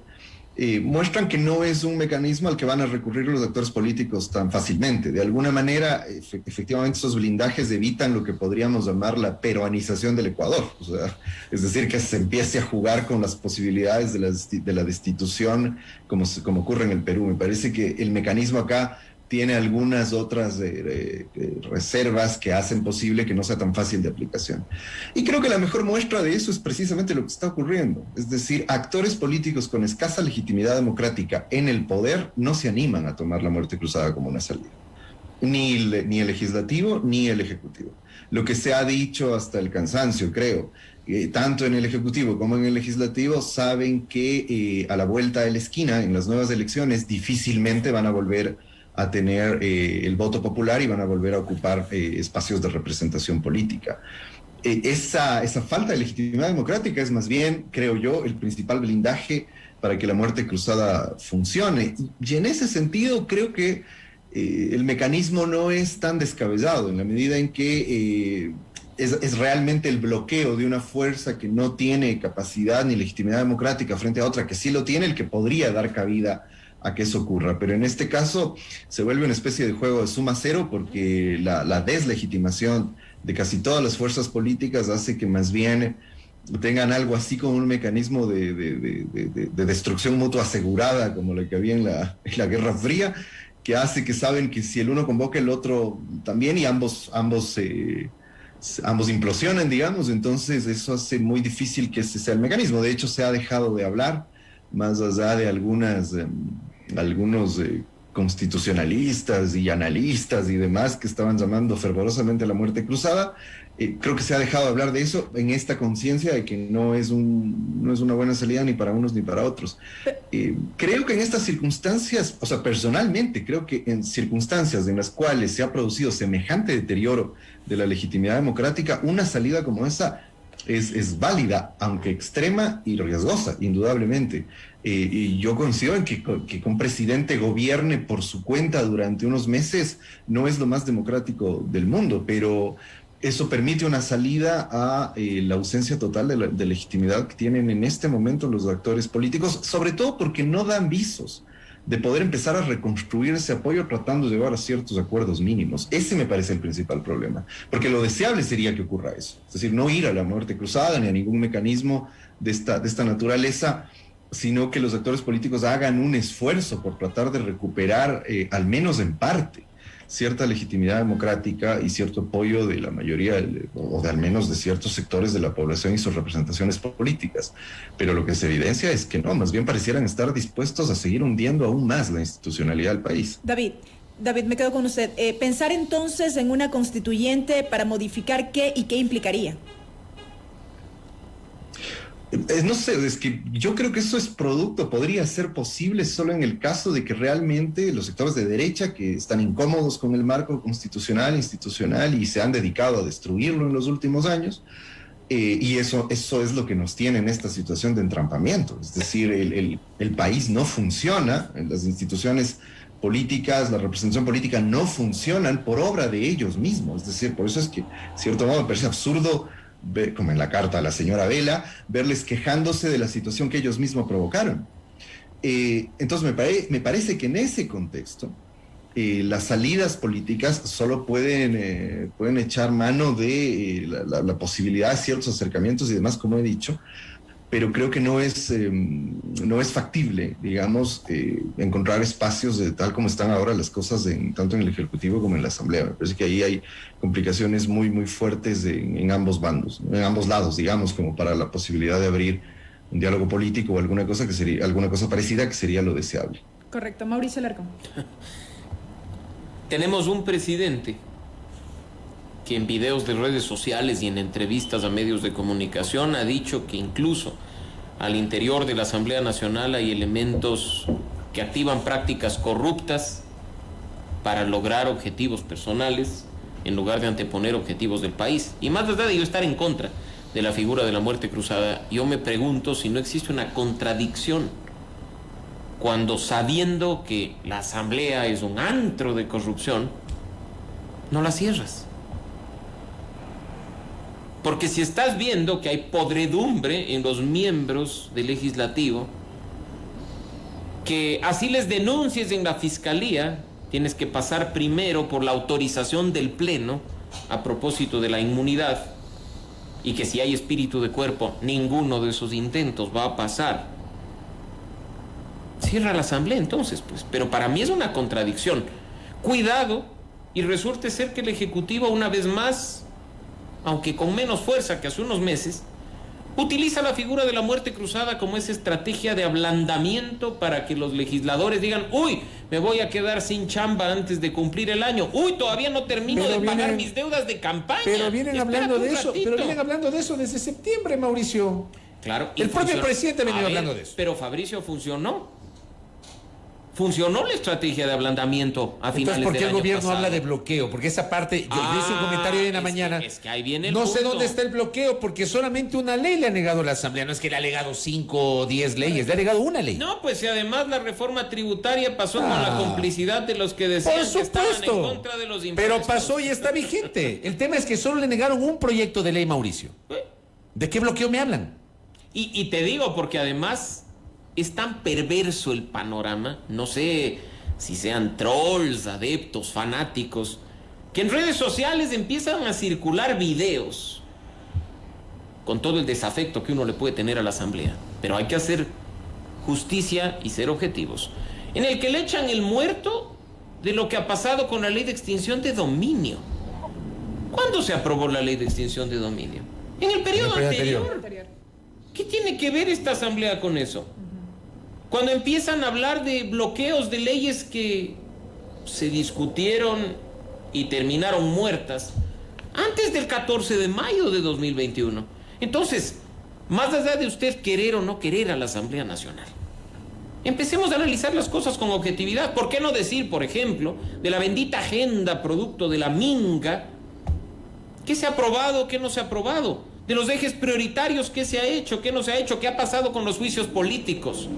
muestran que no es un mecanismo al que van a recurrir los actores políticos tan fácilmente. De alguna manera, efectivamente, esos blindajes evitan lo que podríamos llamar la peruanización del Ecuador. O sea, es decir, que se empiece a jugar con las posibilidades de la destitución como ocurre en el Perú. Me parece que el mecanismo acá tiene algunas otras reservas que hacen posible que no sea tan fácil de aplicación. Y creo que la mejor muestra de eso es precisamente lo que está ocurriendo. Es decir, actores políticos con escasa legitimidad democrática en el poder no se animan a tomar la muerte cruzada como una salida. Ni el legislativo ni el ejecutivo. Lo que se ha dicho hasta el cansancio, creo, tanto en el Ejecutivo como en el Legislativo, saben que a la vuelta de la esquina, en las nuevas elecciones, difícilmente van a volver a tener el voto popular y van a volver a ocupar espacios de representación política. Esa falta de legitimidad democrática es más bien, creo yo, el principal blindaje para que la muerte cruzada funcione. Y en ese sentido creo que el mecanismo no es tan descabellado, en la medida en que es realmente el bloqueo de una fuerza que no tiene capacidad ni legitimidad democrática frente a otra que sí lo tiene, el que podría dar cabida a que eso ocurra. Pero en este caso se vuelve una especie de juego de suma cero, porque la deslegitimación de casi todas las fuerzas políticas hace que más bien tengan algo así como un mecanismo de destrucción mutua asegurada, como la que había en la Guerra Fría, que hace que saben que si el uno convoca el otro también, y ambos implosionan, digamos. Entonces eso hace muy difícil que ese sea el mecanismo. De hecho, se ha dejado de hablar, más allá de algunos constitucionalistas y analistas y demás que estaban llamando fervorosamente a la muerte cruzada. Creo que se ha dejado de hablar de eso en esta conciencia de que no es una buena salida ni para unos ni para otros. Creo que en estas circunstancias, o sea, personalmente, creo que en circunstancias en las cuales se ha producido semejante deterioro de la legitimidad democrática, una salida como esa es válida, aunque extrema y riesgosa, indudablemente. Y yo coincido en que un presidente gobierne por su cuenta durante unos meses no es lo más democrático del mundo, pero eso permite una salida a la ausencia total de legitimidad que tienen en este momento los actores políticos, sobre todo porque no dan visos de poder empezar a reconstruir ese apoyo tratando de llegar a ciertos acuerdos mínimos. Ese me parece el principal problema, porque lo deseable sería que ocurra eso, es decir, no ir a la muerte cruzada ni a ningún mecanismo de esta naturaleza, sino que los actores políticos hagan un esfuerzo por tratar de recuperar, al menos en parte, cierta legitimidad democrática y cierto apoyo de la mayoría, o de al menos de ciertos sectores de la población y sus representaciones políticas. Pero lo que se evidencia es que no, más bien parecieran estar dispuestos a seguir hundiendo aún más la institucionalidad del país.
David, me quedo con usted. Pensar entonces en una constituyente para modificar qué y qué implicaría.
No sé, es que yo creo que eso es producto, podría ser posible solo en el caso de que realmente los sectores de derecha que están incómodos con el marco constitucional, institucional y se han dedicado a destruirlo en los últimos años, y eso es lo que nos tiene en esta situación de entrampamiento. Es decir, el país no funciona, las instituciones políticas, la representación política no funcionan por obra de ellos mismos. Es decir, por eso es que, de cierto modo, me parece absurdo, como en la carta a la señora Vela, verles quejándose de la situación que ellos mismos provocaron. Entonces me parece que en ese contexto las salidas políticas solo pueden echar mano de la posibilidad de ciertos acercamientos y demás, como he dicho, pero creo que no es factible, digamos, encontrar espacios de tal como están ahora las cosas, tanto en el Ejecutivo como en la Asamblea. Me parece que ahí hay complicaciones muy, muy fuertes en ambos bandos, en ambos lados, digamos, como para la posibilidad de abrir un diálogo político o alguna cosa parecida, que sería lo deseable.
Correcto. Mauricio Alarcón.
Tenemos un presidente que en videos de redes sociales y en entrevistas a medios de comunicación ha dicho que incluso al interior de la Asamblea Nacional hay elementos que activan prácticas corruptas para lograr objetivos personales en lugar de anteponer objetivos del país. Y más allá de yo estar en contra de la figura de la muerte cruzada, yo me pregunto si no existe una contradicción cuando, sabiendo que la Asamblea es un antro de corrupción, no la cierras. Porque si estás viendo que hay podredumbre en los miembros del legislativo, que así les denuncies en la fiscalía, tienes que pasar primero por la autorización del Pleno a propósito de la inmunidad, y que si hay espíritu de cuerpo, ninguno de esos intentos va a pasar. Cierra la Asamblea entonces, pues. Pero para mí es una contradicción. Cuidado, y resulte ser que el Ejecutivo, una vez más, aunque con menos fuerza que hace unos meses, utiliza la figura de la muerte cruzada como esa estrategia de ablandamiento para que los legisladores digan: uy, me voy a quedar sin chamba antes de cumplir el año, uy, todavía no termino de pagar mis deudas de campaña.
Pero vienen hablando de eso desde septiembre, Mauricio.
Claro.
El propio presidente ha venido hablando de eso.
Pero Fabricio, funcionó la estrategia de ablandamiento a finales del año pasado.
Entonces, ¿por qué el gobierno habla de bloqueo? Porque esa parte, yo hice un comentario hoy en la mañana.
Es que ahí viene el
no
punto.
sé dónde está el bloqueo, porque solamente una ley le ha negado a la Asamblea. No es que le ha negado 5 o 10 leyes, le ha negado una ley.
No, pues y además la reforma tributaria pasó con la complicidad de los que decían que estaban en contra de los impuestos.
Pero pasó y está vigente. El tema es que solo le negaron un proyecto de ley, Mauricio. ¿De qué bloqueo me hablan?
Y te digo, porque además es tan perverso el panorama, no sé si sean trolls, adeptos, fanáticos, que en redes sociales empiezan a circular videos con todo el desafecto que uno le puede tener a la Asamblea. Pero hay que hacer justicia y ser objetivos, en el que le echan el muerto de lo que ha pasado con la ley de extinción de dominio. ¿Cuándo se aprobó la ley de extinción de dominio? En el periodo anterior. ¿Qué tiene que ver esta Asamblea con eso? Cuando empiezan a hablar de bloqueos de leyes que se discutieron y terminaron muertas antes del 14 de mayo de 2021. Entonces, más allá de usted querer o no querer a la Asamblea Nacional, empecemos a analizar las cosas con objetividad. ¿Por qué no decir, por ejemplo, de la bendita agenda producto de la minga? ¿Qué se ha aprobado, qué no se ha aprobado? De los ejes prioritarios, ¿qué se ha hecho, qué no se ha hecho? ¿Qué ha pasado con los juicios políticos?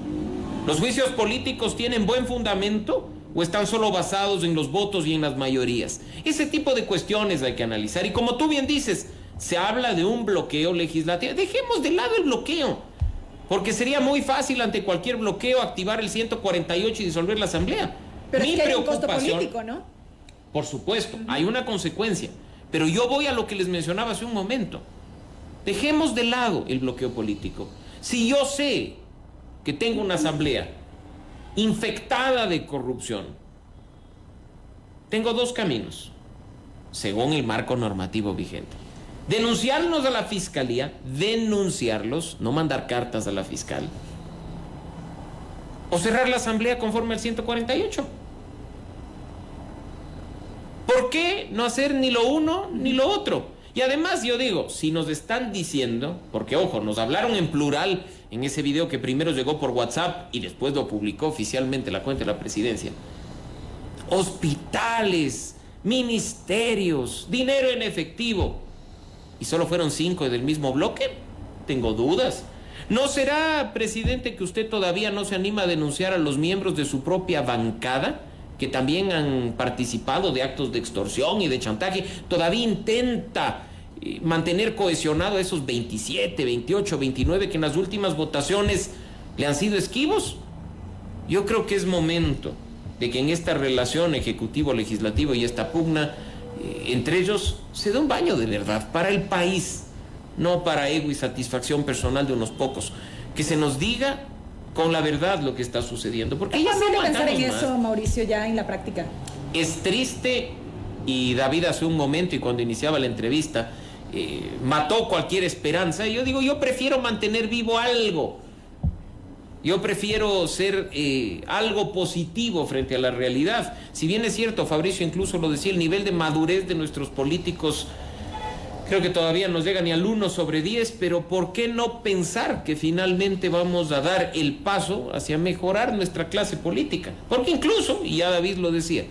¿Los juicios políticos tienen buen fundamento o están solo basados en los votos y en las mayorías? Ese tipo de cuestiones hay que analizar. Y como tú bien dices, se habla de un bloqueo legislativo. Dejemos de lado el bloqueo, porque sería muy fácil ante cualquier bloqueo activar el 148 y disolver la Asamblea.
Pero es que hay un costo político, ¿no?
Por supuesto, hay una consecuencia. Pero yo voy a lo que les mencionaba hace un momento. Dejemos de lado el bloqueo político. Si yo sé que que tenga una asamblea infectada de corrupción, tengo dos caminos, según el marco normativo vigente. Denunciarlos a la fiscalía, denunciarlos, no mandar cartas a la fiscal, o cerrar la asamblea conforme al 148. ¿Por qué no hacer ni lo uno ni lo otro? Y además yo digo, si nos están diciendo, porque ojo, nos hablaron en plural en ese video que primero llegó por WhatsApp y después lo publicó oficialmente la cuenta de la presidencia, hospitales, ministerios, dinero en efectivo, y solo fueron 5 del mismo bloque, tengo dudas. ¿No será, presidente, que usted todavía no se anima a denunciar a los miembros de su propia bancada, que también han participado de actos de extorsión y de chantaje? Todavía intenta mantener cohesionado a esos 27, 28, 29 que en las últimas votaciones le han sido esquivos. Yo creo que es momento de que en esta relación ejecutivo-legislativo y esta pugna entre ellos se dé un baño de verdad para el país, no para ego y satisfacción personal de unos pocos. Que se nos diga con la verdad lo que está sucediendo, porque ya no
pensar en
más.
eso, Mauricio, ya en la práctica.
Es triste, y David hace un momento y cuando iniciaba la entrevista mató cualquier esperanza. Y yo digo, yo prefiero mantener vivo algo. Yo prefiero ser algo positivo frente a la realidad. Si bien es cierto, Fabricio incluso lo decía, el nivel de madurez de nuestros políticos creo que todavía nos llega ni al 1/10, pero ¿por qué no pensar que finalmente vamos a dar el paso hacia mejorar nuestra clase política? Porque incluso, y ya David lo decía,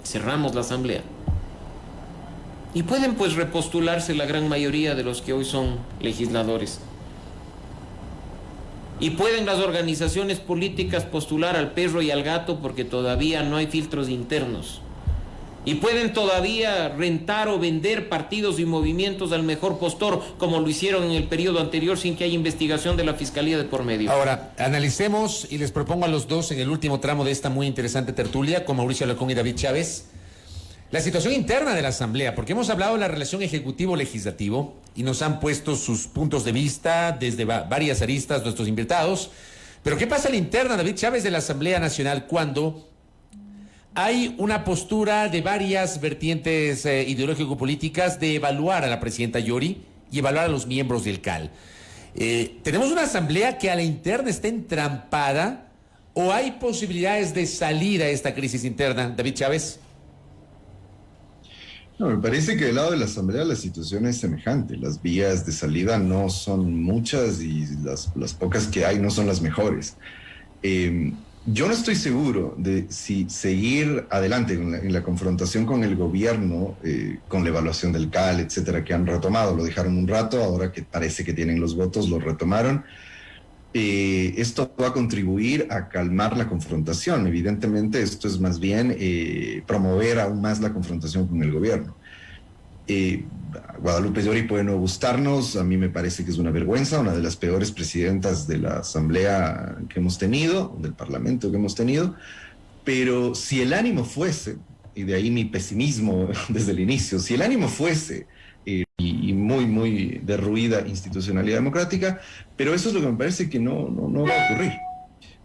cerramos la asamblea. Y pueden pues repostularse la gran mayoría de los que hoy son legisladores. Y pueden las organizaciones políticas postular al perro y al gato porque todavía no hay filtros internos. Y pueden todavía rentar o vender partidos y movimientos al mejor postor, como lo hicieron en el periodo anterior sin que haya investigación de la Fiscalía de por medio.
Ahora, analicemos y les propongo a los dos en el último tramo de esta muy interesante tertulia con Mauricio Alarcón y David Chávez la situación interna de la Asamblea, porque hemos hablado de la relación ejecutivo-legislativo y nos han puesto sus puntos de vista desde varias aristas nuestros invitados. Pero ¿qué pasa a la interna, David Chávez, de la Asamblea Nacional cuando hay una postura de varias vertientes ideológico-políticas de evaluar a la presidenta Yori y evaluar a los miembros del CAL? ¿Tenemos una Asamblea que a la interna está entrampada o hay posibilidades de salir a esta crisis interna, David Chávez?
No, me parece que del lado de la Asamblea la situación es semejante. Las vías de salida no son muchas y las pocas que hay no son las mejores. Yo no estoy seguro de si seguir adelante en la confrontación con el gobierno, con la evaluación del CAL, etcétera, que han retomado. Lo dejaron un rato, ahora que parece que tienen los votos, lo retomaron. Esto va a contribuir a calmar la confrontación. Evidentemente, esto es más bien promover aún más la confrontación con el gobierno. Guadalupe Llori puede no gustarnos, a mí me parece que es una vergüenza, una de las peores presidentas de la Asamblea que hemos tenido, del Parlamento que hemos tenido, pero si el ánimo fuese, y de ahí mi pesimismo desde el inicio, si el ánimo fuese y muy derruida institucionalidad democrática, pero eso es lo que me parece que no va a ocurrir.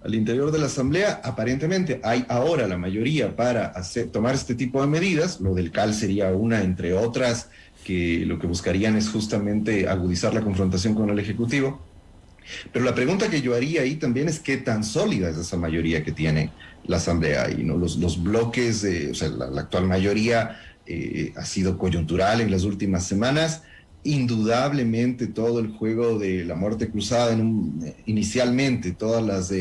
Al interior de la Asamblea, aparentemente, hay ahora la mayoría para tomar este tipo de medidas. Lo del CAL sería una, entre otras, que lo que buscarían es justamente agudizar la confrontación con el Ejecutivo. Pero la pregunta que yo haría ahí también es qué tan sólida es esa mayoría que tiene la Asamblea. Y ¿no? Los bloques, o sea, la actual mayoría ha sido coyuntural en las últimas semanas. Indudablemente todo el juego de la muerte cruzada, inicialmente todas las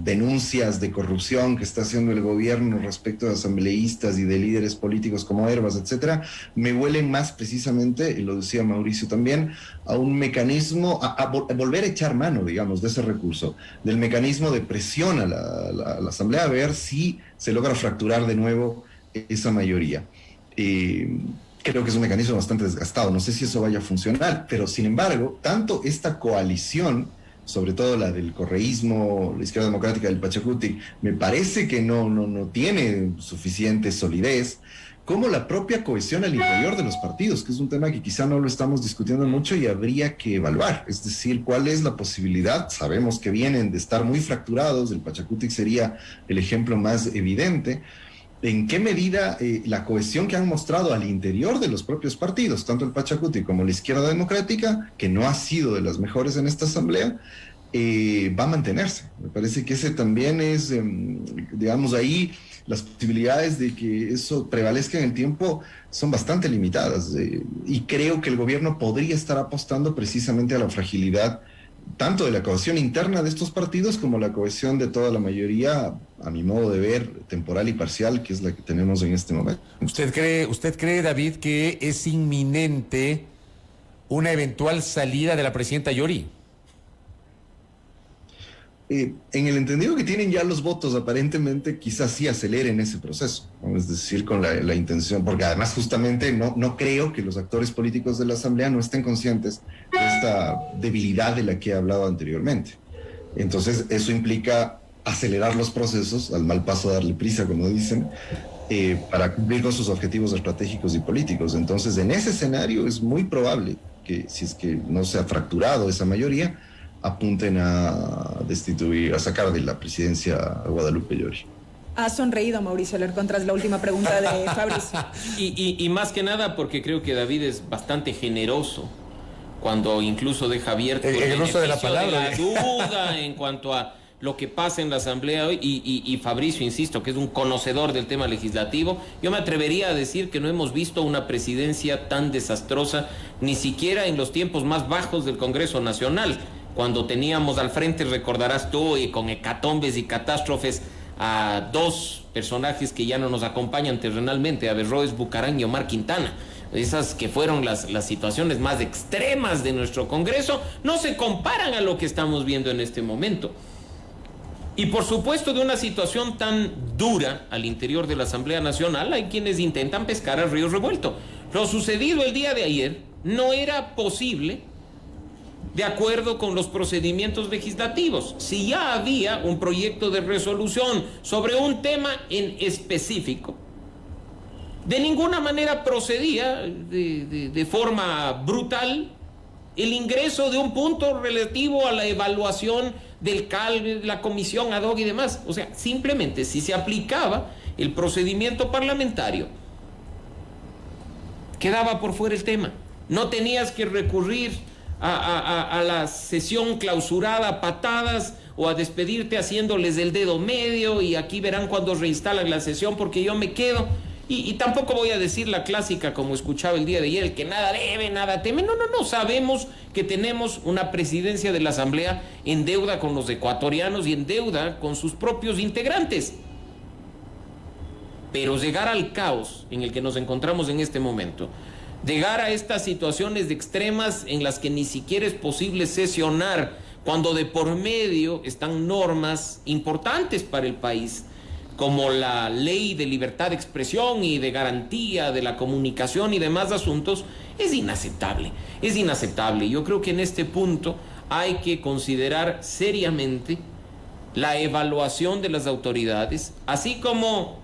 denuncias de corrupción que está haciendo el gobierno respecto de asambleístas y de líderes políticos como Herbas, etcétera, me huelen más precisamente, y lo decía Mauricio también, a un mecanismo, a volver a echar mano, digamos, de ese recurso, del mecanismo de presión a la Asamblea, a ver si se logra fracturar de nuevo esa mayoría. Creo que es un mecanismo bastante desgastado, no sé si eso vaya a funcionar, pero sin embargo, tanto esta coalición sobre todo la del correísmo, la izquierda democrática del Pachacuti, me parece que no tiene suficiente solidez, como la propia cohesión al interior de los partidos, que es un tema que quizá no lo estamos discutiendo mucho y habría que evaluar. Es decir, cuál es la posibilidad. Sabemos que vienen de estar muy fracturados, el Pachacuti sería el ejemplo más evidente. ¿En qué medida la cohesión que han mostrado al interior de los propios partidos, tanto el Pachacuti como la izquierda democrática, que no ha sido de las mejores en esta asamblea, va a mantenerse? Me parece que ese también es, digamos, ahí las posibilidades de que eso prevalezca en el tiempo son bastante limitadas. Y creo que el gobierno podría estar apostando precisamente a la fragilidad tanto de la cohesión interna de estos partidos como la cohesión de toda la mayoría, a mi modo de ver, temporal y parcial, que es la que tenemos en este momento.
¿Usted cree, David, que es inminente una eventual salida de la presidenta Yori?
En el entendido que tienen ya los votos, aparentemente quizás sí aceleren ese proceso, ¿no? Es decir, con la intención, porque además justamente no creo que los actores políticos de la Asamblea no estén conscientes de esta debilidad de la que he hablado anteriormente. Entonces eso implica acelerar los procesos, al mal paso darle prisa, como dicen, para cumplir con sus objetivos estratégicos y políticos. Entonces, en ese escenario es muy probable que, si es que no se ha fracturado esa mayoría, apunten a destituir, a sacar de la presidencia a Guadalupe Llori.
Ha sonreído Mauricio Alarcón tras la última pregunta de Fabricio.
Y más que nada porque creo que David es bastante generoso cuando incluso deja abierto
el uso de la palabra,
la duda en cuanto a lo que pasa en la Asamblea hoy, y Fabricio, insisto, que es un conocedor del tema legislativo. Yo me atrevería a decir que no hemos visto una presidencia tan desastrosa, ni siquiera en los tiempos más bajos del Congreso Nacional, cuando teníamos al frente, recordarás tú, y con hecatombes y catástrofes, a dos personajes que ya no nos acompañan terrenalmente, Averroes Bucarán y Omar Quintana. Esas que fueron las situaciones más extremas de nuestro Congreso, no se comparan a lo que estamos viendo en este momento. Y por supuesto, de una situación tan dura al interior de la Asamblea Nacional, hay quienes intentan pescar al río revuelto. Lo sucedido el día de ayer no era posible de acuerdo con los procedimientos legislativos. Si ya había un proyecto de resolución sobre un tema en específico, de ninguna manera procedía de forma brutal el ingreso de un punto relativo a la evaluación del CAL, la comisión ad hoc y demás. O sea, simplemente si se aplicaba el procedimiento parlamentario, quedaba por fuera el tema. No tenías que recurrir a la sesión clausurada a patadas o a despedirte haciéndoles el dedo medio y aquí verán cuando reinstalan la sesión porque yo me quedo. Y tampoco voy a decir la clásica como escuchaba el día de ayer, el que nada debe, nada teme. No, sabemos que tenemos una presidencia de la Asamblea en deuda con los ecuatorianos y en deuda con sus propios integrantes. Pero llegar al caos en el que nos encontramos en este momento, llegar a estas situaciones extremas en las que ni siquiera es posible sesionar, cuando de por medio están normas importantes para el país, como la ley de libertad de expresión y de garantía de la comunicación y demás asuntos, es inaceptable. Es inaceptable. Yo creo que en este punto hay que considerar seriamente la evaluación de las autoridades, así como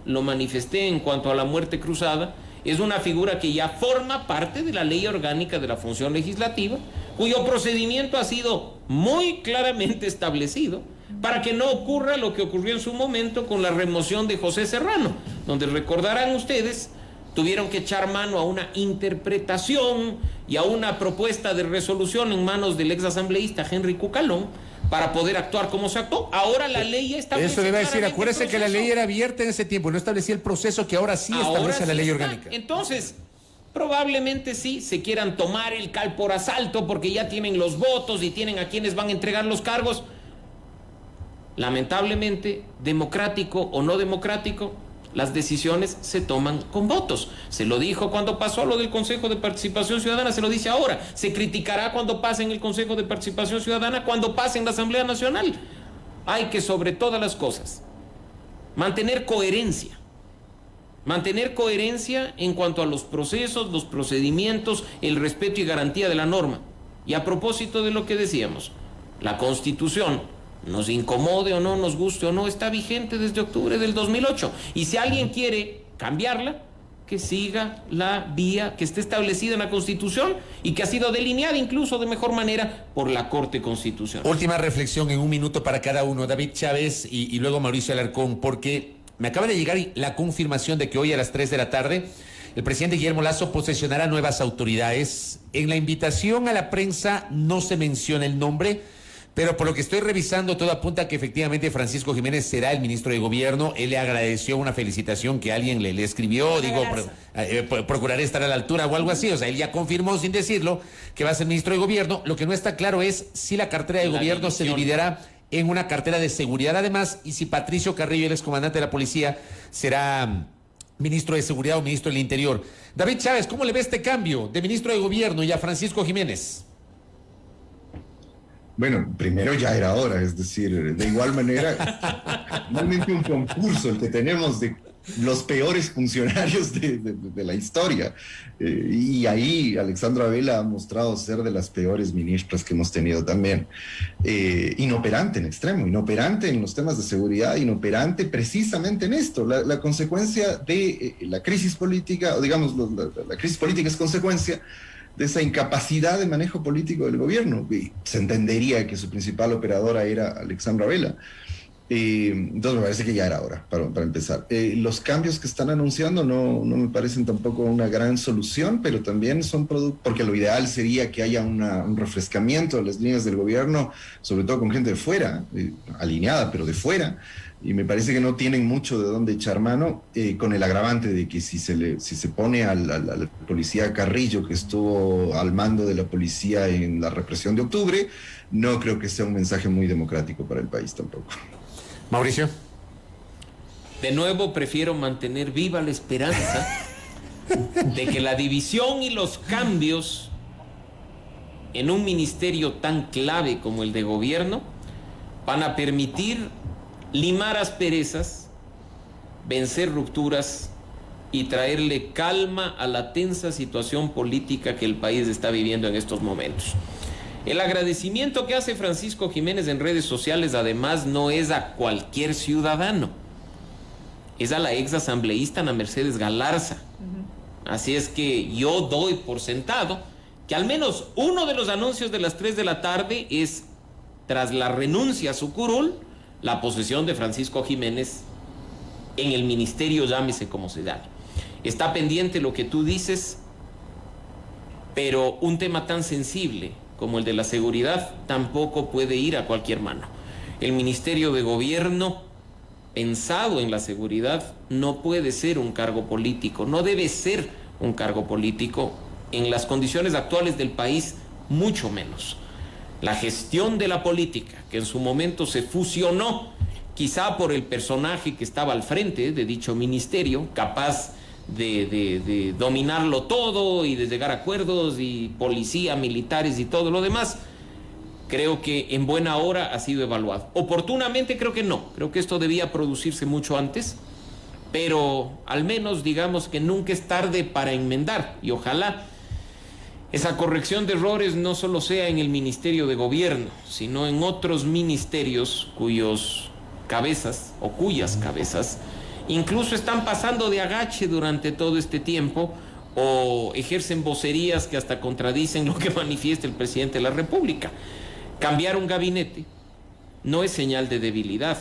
lo manifesté en cuanto a la muerte cruzada. Es una figura que ya forma parte de la ley orgánica de la función legislativa, cuyo procedimiento ha sido muy claramente establecido para que no ocurra lo que ocurrió en su momento con la remoción de José Serrano, donde recordarán ustedes, tuvieron que echar mano a una interpretación y a una propuesta de resolución en manos del ex asambleísta Henry Cucalón para poder actuar como se actuó. Ahora la ley establece.
Eso le iba a decir, acuérdese que la ley era abierta en ese tiempo, no establecía el proceso que ahora sí establece la ley orgánica.
Entonces, probablemente sí se quieran tomar el CAL por asalto porque ya tienen los votos y tienen a quienes van a entregar los cargos. Lamentablemente, democrático o no democrático, las decisiones se toman con votos. Se lo dijo cuando pasó lo del Consejo de Participación Ciudadana, se lo dice ahora. Se criticará cuando pase en el Consejo de Participación Ciudadana, cuando pase en la Asamblea Nacional. Hay que, sobre todas las cosas, mantener coherencia. Mantener coherencia en cuanto a los procesos, los procedimientos, el respeto y garantía de la norma. Y a propósito de lo que decíamos, La Constitución, nos incomode o no, nos guste o no, está vigente desde octubre del 2008. Y si alguien quiere cambiarla, que siga la vía que esté establecida en la Constitución y que ha sido delineada incluso de mejor manera por la Corte Constitucional.
Última reflexión en un minuto para cada uno, David Chávez y luego Mauricio Alarcón, porque me acaba de llegar la confirmación de que hoy a las 3 de la tarde el presidente Guillermo Lasso posesionará nuevas autoridades. En la invitación a la prensa no se menciona el nombre, pero por lo que estoy revisando todo apunta a que efectivamente Francisco Jiménez será el ministro de gobierno. Él le agradeció una felicitación que alguien le escribió, digo, procuraré estar a la altura o algo así. O sea, él ya confirmó sin decirlo que va a ser ministro de gobierno. Lo que no está claro es si la cartera de gobierno se dividirá en una cartera de seguridad además, y si Patricio Carrillo, el excomandante de la policía, será ministro de seguridad o ministro del interior. David Chávez, ¿cómo le ve este cambio de ministro de gobierno y a Francisco Jiménez?
Bueno, primero ya era hora, es decir, de igual manera, realmente un concurso el que tenemos de los peores funcionarios de la historia. Y ahí Alexandra Vela ha mostrado ser de las peores ministras que hemos tenido también. Inoperante en extremo, inoperante en los temas de seguridad, inoperante precisamente en esto. La consecuencia de la crisis política, o digamos, la crisis política es consecuencia de esa incapacidad de manejo político del gobierno. Y se entendería que su principal operadora era Alexandra Vela. Entonces me parece que ya era hora para empezar. Los cambios que están anunciando no me parecen tampoco una gran solución, pero también son porque lo ideal sería que haya un refrescamiento de las líneas del gobierno, sobre todo con gente de fuera, alineada, pero de fuera, y me parece que no tienen mucho de dónde echar mano, con el agravante de que si se pone al policía Carrillo, que estuvo al mando de la policía en la represión de octubre, no creo que sea un mensaje muy democrático para el país tampoco.
Mauricio.
De nuevo, prefiero mantener viva la esperanza de que la división y los cambios en un ministerio tan clave como el de gobierno van a permitir limar asperezas, vencer rupturas y traerle calma a la tensa situación política que el país está viviendo en estos momentos. El agradecimiento que hace Francisco Jiménez en redes sociales, además, no es a cualquier ciudadano, es a la ex asambleísta Ana Mercedes Galarza. Así es que yo doy por sentado que al menos uno de los anuncios de las 3 de la tarde es, tras la renuncia a su curul, la posesión de Francisco Jiménez en el ministerio, llámese como se llame. Está pendiente lo que tú dices, pero un tema tan sensible como el de la seguridad tampoco puede ir a cualquier mano. El Ministerio de Gobierno, pensado en la seguridad, no puede ser un cargo político, no debe ser un cargo político, en las condiciones actuales del país, mucho menos. La gestión de la política, que en su momento se fusionó, quizá por el personaje que estaba al frente de dicho ministerio, capaz de dominarlo todo y de llegar a acuerdos, y policía, militares y todo lo demás, creo que en buena hora ha sido evaluado. Oportunamente creo que no, creo que esto debía producirse mucho antes, pero al menos digamos que nunca es tarde para enmendar, y ojalá esa corrección de errores no solo sea en el Ministerio de Gobierno, sino en otros ministerios cuyas cabezas incluso están pasando de agache durante todo este tiempo, o ejercen vocerías que hasta contradicen lo que manifiesta el presidente de la República. Cambiar un gabinete no es señal de debilidad.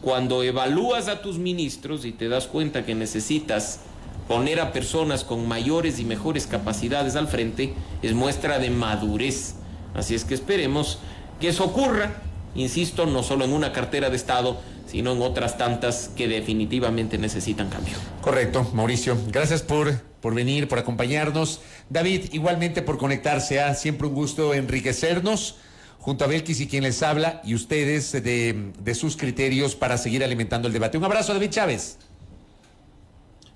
Cuando evalúas a tus ministros y te das cuenta que necesitas poner a personas con mayores y mejores capacidades al frente, es muestra de madurez. Así es que esperemos que eso ocurra, insisto, no solo en una cartera de Estado, sino en otras tantas que definitivamente necesitan cambio.
Correcto, Mauricio. Gracias por venir, por acompañarnos. David, igualmente por conectarse. Siempre un gusto enriquecernos junto a Belkis y quien les habla, y ustedes de sus criterios para seguir alimentando el debate. Un abrazo, David Chávez.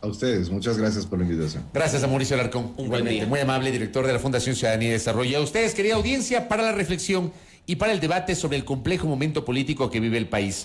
A ustedes, muchas gracias por la invitación.
Gracias a Mauricio Alarcón, igualmente, muy amable, director de la Fundación Ciudadanía y Desarrollo. A ustedes, querida audiencia, para la reflexión y para el debate sobre el complejo momento político que vive el país.